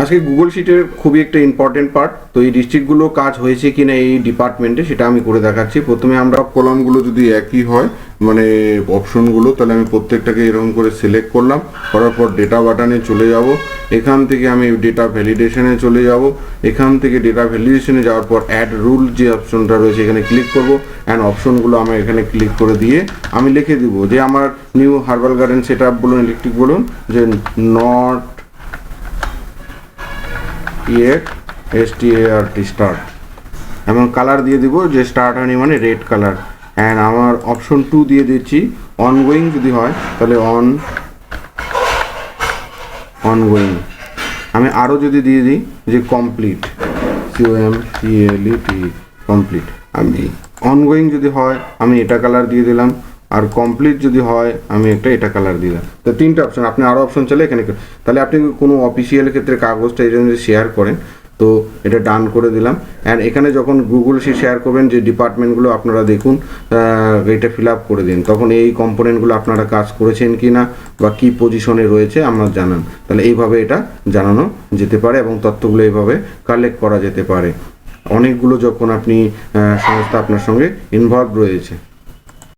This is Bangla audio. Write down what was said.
আজকে গুগল শিটের খুবই একটা ইম্পর্টেন্ট পার্ট। তো এই ডিস্ট্রিক্টগুলো কাজ হয়েছে কিনা এই ডিপার্টমেন্টে সেটা আমি করে দেখাচ্ছি। প্রথমে আমরা কলামগুলো যদি একই হয় মানে অপশনগুলো, তাহলে আমি প্রত্যেকটাকে এরকম করে সিলেক্ট করলাম, করার পর ডেটা বাটনে চলে যাব। এখান থেকে আমি ডেটা ভ্যালিডেশনে চলে যাব। এখান থেকে ডেটা ভ্যালিডেশনে যাওয়ার পর অ্যাড রুল যে অপশনটা রয়েছে এখানে ক্লিক করব। অ্যান্ড অপশনগুলো আমি এখানে ক্লিক করে দিয়ে আমি লিখে দিব যে আমার new herbal garden set up বলুন, ইলেকট্রিক বলুন, যে নট ইয়েট START স্টার্ট, এবং কালার দিয়ে দিব যে স্টার্ট হয়নি মানে রেড কালার। অ্যান্ড আমার অপশন 2 দিয়ে দিচ্ছি অনগোয়িং যদি হয় তাহলে অনগোয়িং। আমি আরও যদি দিয়ে দিই যে কমপ্লিট, COMPLET কমপ্লিট। আমি অনগোয়িং যদি হয় আমি এটা কালার দিয়ে দিলাম, আর কমপ্লিট যদি হয় আমি এটা কালার দিলাম। তো তিনটা অপশন, আপনি আরও অপশন চাইলে এখানে, তাহলে আপনি কোনো অফিসিয়াল ক্ষেত্রে কাগজটা এই জন্য শেয়ার করেন তো এটা ডান করে দিলাম। অ্যান্ড এখানে যখন গুগল শিট শেয়ার করবেন যে ডিপার্টমেন্টগুলো আপনারা দেখুন এটা ফিল আপ করে দিন, তখন এই কম্পোনেন্টগুলো আপনারা কাজ করেছেন কি না বা কী পজিশনে রয়েছে আপনারা জানান। তাহলে এইভাবে এটা জানানো যেতে পারে এবং তথ্যগুলো এইভাবে কালেক্ট করা যেতে পারে অনেকগুলো যখন আপনি সংস্থা আপনার সঙ্গে ইনভলভ রয়েছে।